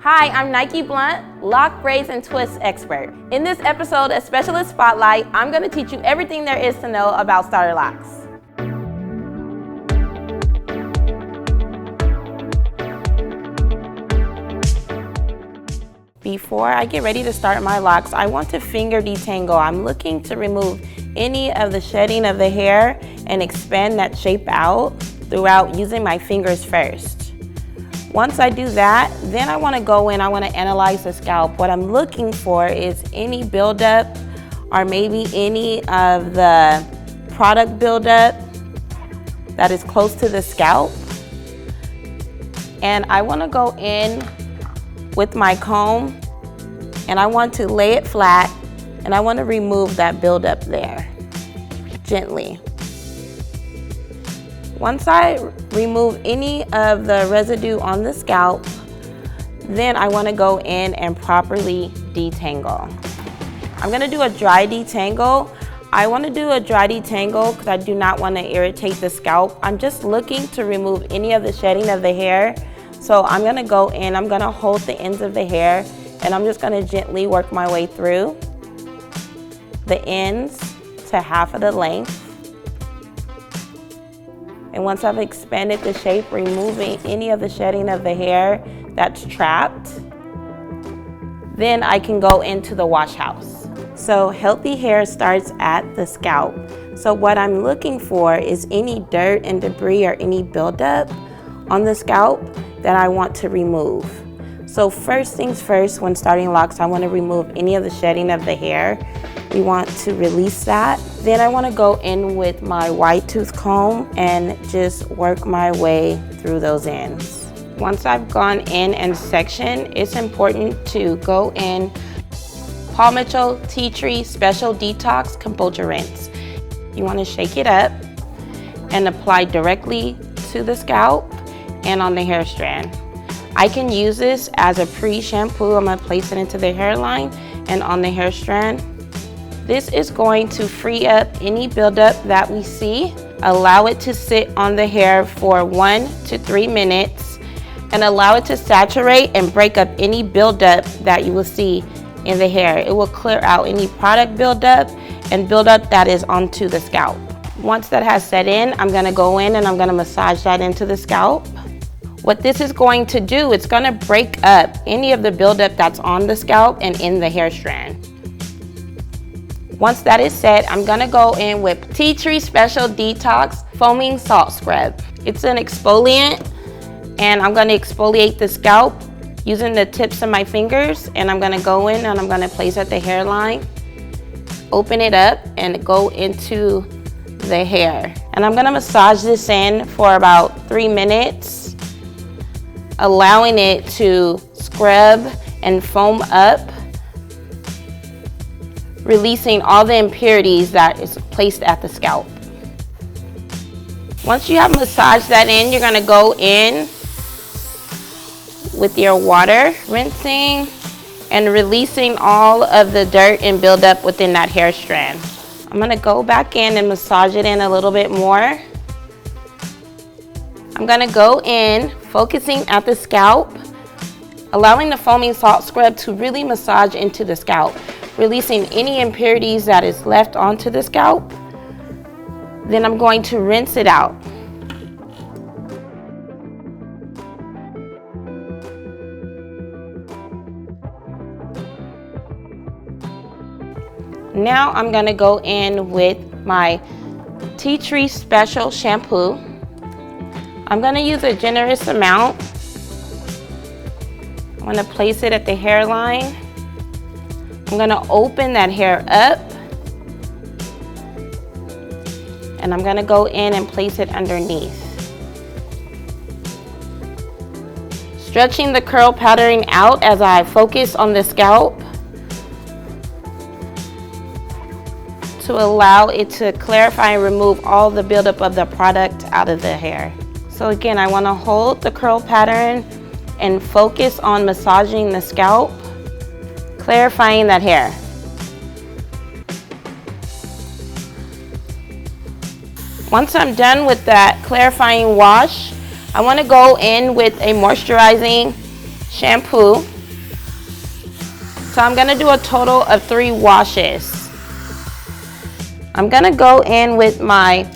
Hi, I'm Nike Blount, lock, braids, and twist expert. In this episode of Specialist Spotlight, I'm going to teach you everything there is to know about starter locks. Before I get ready to start my locks, I want to finger detangle. I'm looking to remove any of the shedding of the hair and expand that shape out throughout using my fingers first. Once I do that, then I want to go in, I want to analyze the scalp. What I'm looking for is any buildup or maybe any of the product buildup that is close to the scalp. And I want to go in with my comb and I want to lay it flat and I want to remove that buildup there gently. Once I remove any of the residue on the scalp, then I want to go in and properly detangle. I'm going to do a dry detangle. I want to do a dry detangle because I do not want to irritate the scalp. I'm just looking to remove any of the shedding of the hair. So I'm going to go in, I'm going to hold the ends of the hair and I'm just going to gently work my way through the ends to half of the length. And once I've expanded the shape, removing any of the shedding of the hair that's trapped, then I can go into the wash house. So healthy hair starts at the scalp. So what I'm looking for is any dirt and debris or any buildup on the scalp that I want to remove. So first things first, when starting locks, I want to remove any of the shedding of the hair. We want to release that. Then I want to go in with my wide tooth comb and just work my way through those ends. Once I've gone in and sectioned, it's important to go in Paul Mitchell Tea Tree Special Detox Composure Rinse. You want to shake it up and apply directly to the scalp and on the hair strand. I can use this as a pre-shampoo. I'm going to place it into the hairline and on the hair strand. This is going to free up any buildup that we see, allow it to sit on the hair for 1 to 3 minutes, and allow it to saturate and break up any buildup that you will see in the hair. It will clear out any product buildup and buildup that is onto the scalp. Once that has set in, I'm going to go in and I'm going to massage that into the scalp. What this is going to do, it's going to break up any of the buildup that's on the scalp and in the hair strand. Once that is set, I'm gonna go in with Tea Tree Special Detox Foaming Salt Scrub. It's an exfoliant, and I'm gonna exfoliate the scalp using the tips of my fingers, and I'm gonna go in and I'm gonna place at the hairline, open it up, and go into the hair. And I'm gonna massage this in for about 3 minutes, allowing it to scrub and foam up, releasing all the impurities that is placed at the scalp. Once you have massaged that in, you're gonna go in with your water, rinsing and releasing all of the dirt and buildup within that hair strand. I'm gonna go back in and massage it in a little bit more. I'm gonna go in, focusing at the scalp, allowing the foaming salt scrub to really massage into the scalp, releasing any impurities that is left onto the scalp. Then I'm going to rinse it out. Now I'm going to go in with my Tea Tree Special shampoo. I'm going to use a generous amount. I'm going to place it at the hairline. I'm going to open that hair up and I'm going to go in and place it underneath. Stretching the curl pattern out as I focus on the scalp to allow it to clarify and remove all the buildup of the product out of the hair. So again, I want to hold the curl pattern and focus on massaging the scalp, clarifying that hair. Once I'm done with that clarifying wash, I want to go in with a moisturizing shampoo. So I'm gonna do a total of 3 washes. I'm gonna go in with my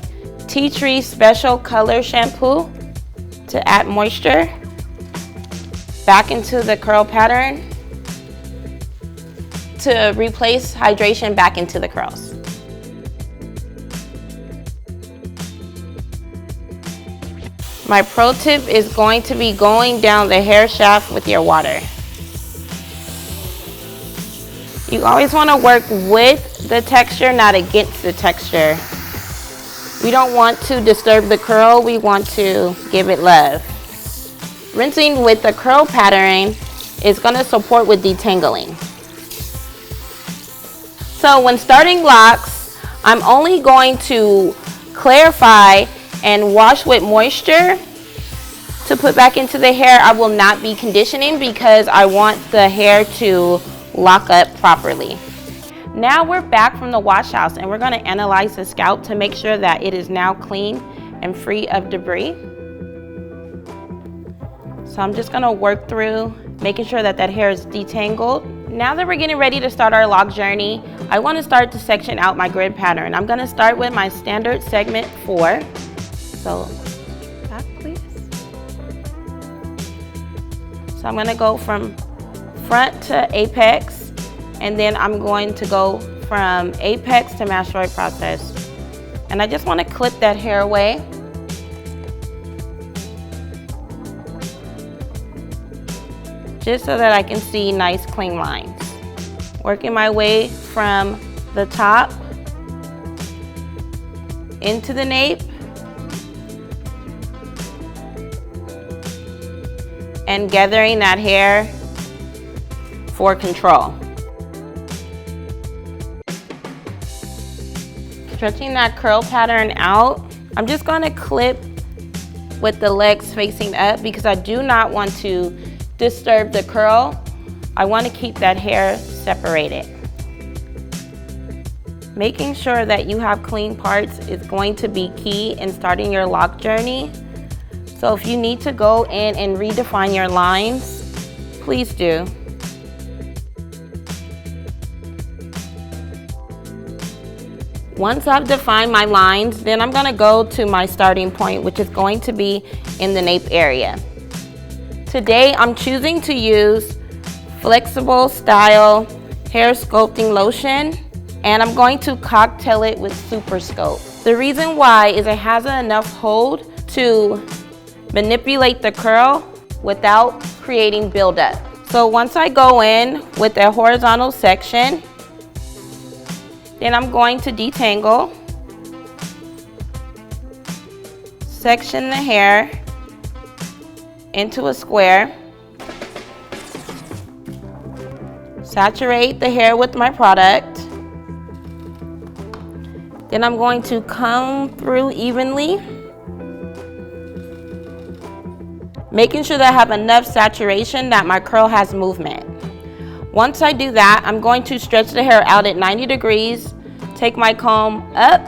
Tea Tree Special Color Shampoo to add moisture back into the curl pattern to replace hydration back into the curls. My pro tip is going to be going down the hair shaft with your water. You always want to work with the texture, not against the texture. We don't want to disturb the curl, we want to give it love. Rinsing with the curl pattern is going to support with detangling. So when starting locks, I'm only going to clarify and wash with moisture to put back into the hair. I will not be conditioning because I want the hair to lock up properly. Now we're back from the wash house and we're going to analyze the scalp to make sure that it is now clean and free of debris. So I'm just going to work through making sure that that hair is detangled. Now that we're getting ready to start our lock journey, I want to start to section out my grid pattern. I'm going to start with my standard segment 4. So back please. So I'm going to go from front to apex, and then I'm going to go from apex to mastoid process. And I just want to clip that hair away. Just so that I can see nice clean lines. Working my way from the top into the nape and gathering that hair for control. Stretching that curl pattern out. I'm just going to clip with the legs facing up because I do not want to disturb the curl. I want to keep that hair separated. Making sure that you have clean parts is going to be key in starting your lock journey. So if you need to go in and redefine your lines, please do. Once I've defined my lines, then I'm going to go to my starting point, which is going to be in the nape area. Today, I'm choosing to use Flexible Style Hair Sculpting Lotion, and I'm going to cocktail it with Super Sculpt. The reason why is it has enough hold to manipulate the curl without creating buildup. So once I go in with a horizontal section, then I'm going to detangle, section the hair into a square, saturate the hair with my product, then I'm going to comb through evenly, making sure that I have enough saturation that my curl has movement. Once I do that, I'm going to stretch the hair out at 90 degrees, take my comb up,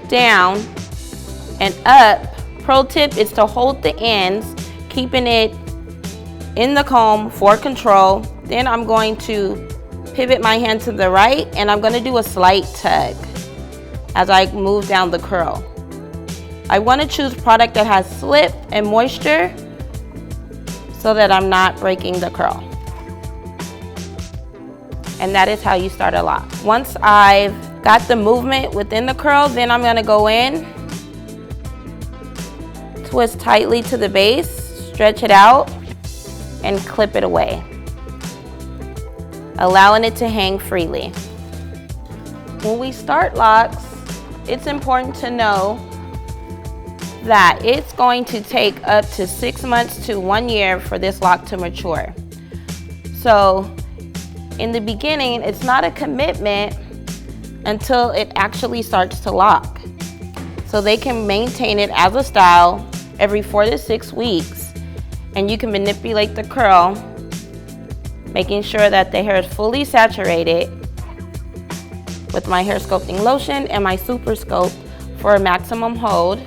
down, and up. Pro tip is to hold the ends, keeping it in the comb for control. Then I'm going to pivot my hand to the right, and I'm going to do a slight tug as I move down the curl. I want to choose product that has slip and moisture so that I'm not breaking the curl. And that is how you start a lock. Once I've got the movement within the curl, then I'm going to go in, twist tightly to the base, stretch it out, and clip it away, allowing it to hang freely. When we start locks, it's important to know that it's going to take up to 6 months to 1 year for this lock to mature. So in the beginning, it's not a commitment until it actually starts to lock. So they can maintain it as a style every 4 to 6 weeks, and you can manipulate the curl, making sure that the hair is fully saturated with my hair sculpting lotion and my Super Sculpt for a maximum hold.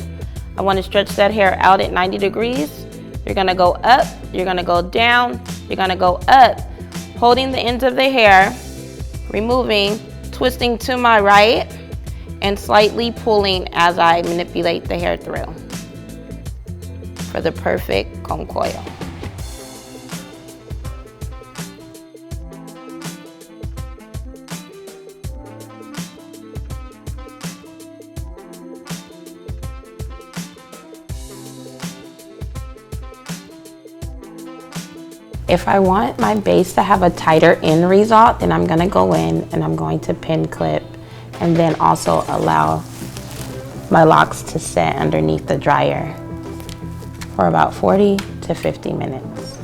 I want to stretch that hair out at 90 degrees. You're going to go up you're gonna go down, you're gonna go up, holding the ends of the hair, removing, twisting to my right, and slightly pulling as I manipulate the hair through for the perfect comb coil. If I want my base to have a tighter end result, then I'm gonna go in and I'm going to pin clip and then also allow my locks to set underneath the dryer for about 40 to 50 minutes.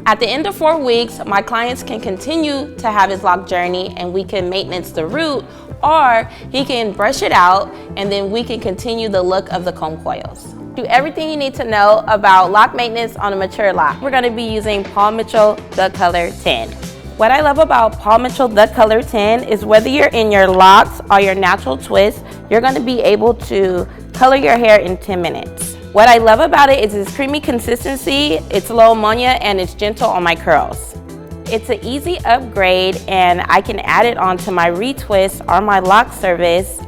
At the end of 4 weeks, my clients can continue to have his lock journey and we can maintenance the root, or he can brush it out and then we can continue the look of the comb coils. Do everything you need to know about lock maintenance on a mature lock. We're gonna be using Paul Mitchell The Color 10. What I love about Paul Mitchell The Color 10 is whether you're in your locks or your natural twist, you're gonna be able to color your hair in 10 minutes. What I love about it is its creamy consistency, it's low ammonia, and it's gentle on my curls. It's an easy upgrade and I can add it onto my retwist or my lock service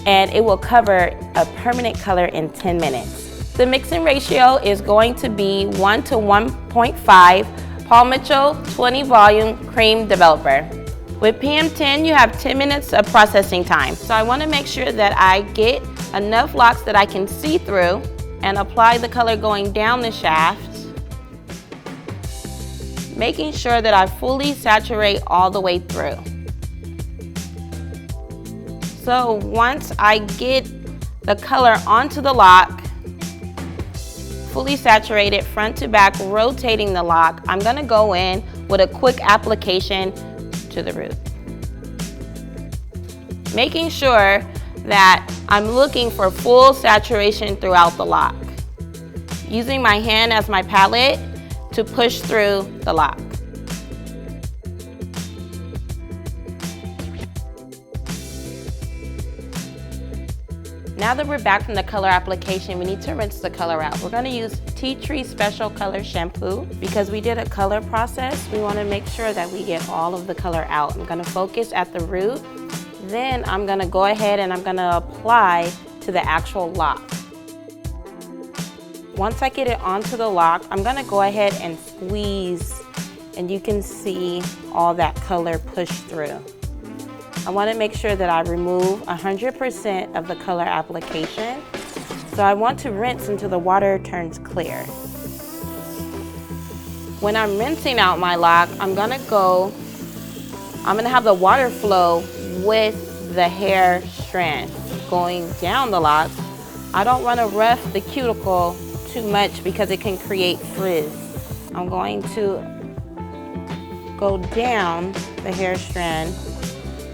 and it will cover a permanent color in 10 minutes. The mixing ratio is going to be 1 to 1.5 Paul Mitchell 20 volume cream developer. With PM10, you have 10 minutes of processing time. So I want to make sure that I get enough locks that I can see through and apply the color going down the shaft, making sure that I fully saturate all the way through. So once I get the color onto the lock, fully saturated front to back, rotating the lock, I'm gonna go in with a quick application to the root. Making sure that I'm looking for full saturation throughout the lock. Using my hand as my palette to push through the lock. Now that we're back from the color application, we need to rinse the color out. We're gonna use Tea Tree Special Color Shampoo. Because we did a color process, we wanna make sure that we get all of the color out. I'm gonna focus at the root, then I'm gonna go ahead and I'm gonna apply to the actual lock. Once I get it onto the lock, I'm gonna go ahead and squeeze, and you can see all that color push through. I want to make sure that I remove 100% of the color application. So I want to rinse until the water turns clear. When I'm rinsing out my lock, I'm gonna have the water flow with the hair strand going down the lock. I don't want to rough the cuticle too much because it can create frizz. I'm going to go down the hair strand,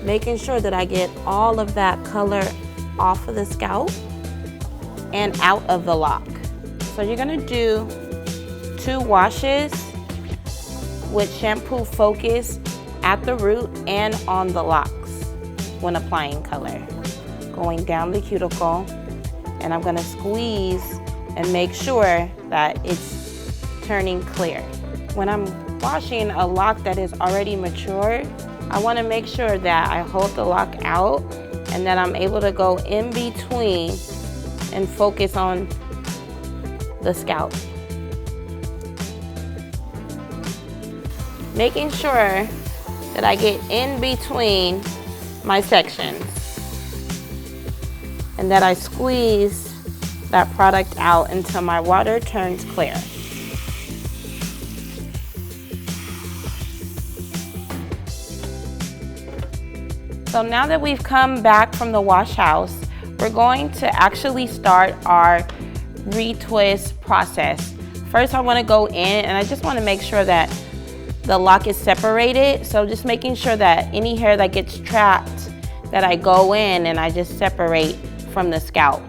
making sure that I get all of that color off of the scalp and out of the lock. So you're gonna do 2 washes with shampoo focus at the root and on the locks when applying color. Going down the cuticle, and I'm gonna squeeze and make sure that it's turning clear. When I'm washing a lock that is already matured, I want to make sure that I hold the lock out and that I'm able to go in between and focus on the scalp. Making sure that I get in between my sections and that I squeeze that product out until my water turns clear. So now that we've come back from the wash house, we're going to actually start our retwist process. First, I want to go in and I just want to make sure that the lock is separated. So just making sure that any hair that gets trapped, that I go in and I just separate from the scalp.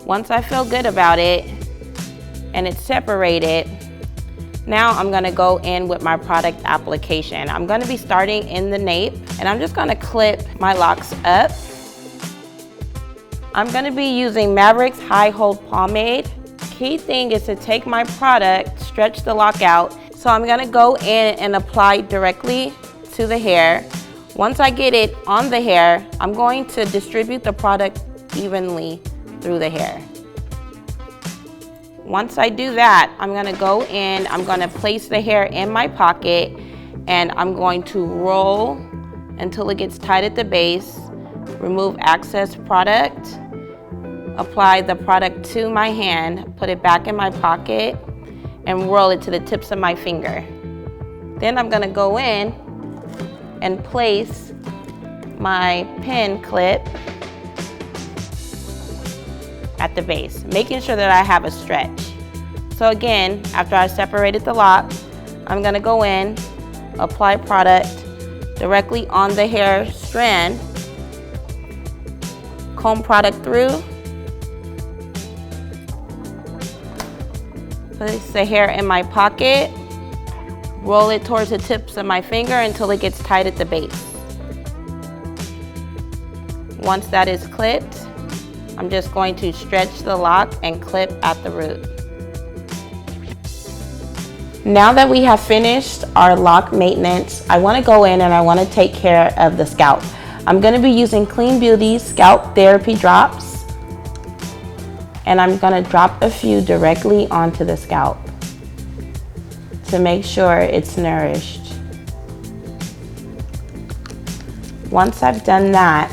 Once I feel good about it and it's separated, now I'm gonna go in with my product application. I'm gonna be starting in the nape and I'm just gonna clip my locks up. I'm gonna be using Maverick's High Hold Pomade. key thing is to take my product, stretch the lock out. So I'm gonna go in and apply directly to the hair. Once I get it on the hair, I'm going to distribute the product evenly through the hair. Once I do that, I'm gonna go in, I'm gonna place the hair in my pocket, and I'm going to roll until it gets tight at the base, remove excess product, apply the product to my hand, put it back in my pocket, and roll it to the tips of my finger. Then I'm gonna go in and place my pin clip at the base, making sure that I have a stretch. So again, after I separated the lock, I'm gonna go in, apply product directly on the hair strand, comb product through, place the hair in my pocket, roll it towards the tips of my finger until it gets tight at the base. Once that is clipped, I'm just going to stretch the lock and clip at the root. Now that we have finished our lock maintenance, I want to go in and I want to take care of the scalp. I'm going to be using Clean Beauty Scalp Therapy Drops, and I'm going to drop a few directly onto the scalp to make sure it's nourished. Once I've done that,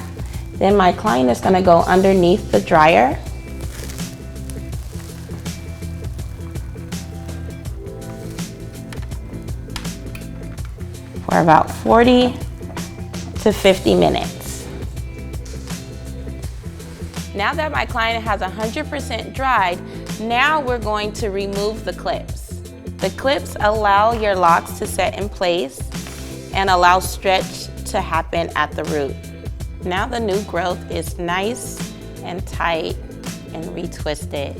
then my client is going to go underneath the dryer for about 40 to 50 minutes. Now that my client has 100% dried, now we're going to remove the clips. The clips allow your locks to set in place and allow stretch to happen at the root. Now the new growth is nice and tight and retwisted.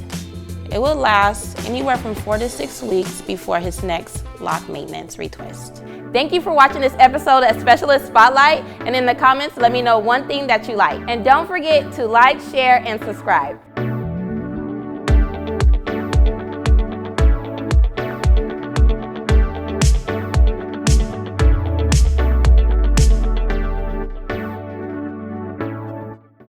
It will last anywhere from 4 to 6 weeks before his next lock maintenance retwist. Thank you for watching this episode of Specialist Spotlight, and in the comments, let me know one thing that you like. And don't forget to like, share, and subscribe.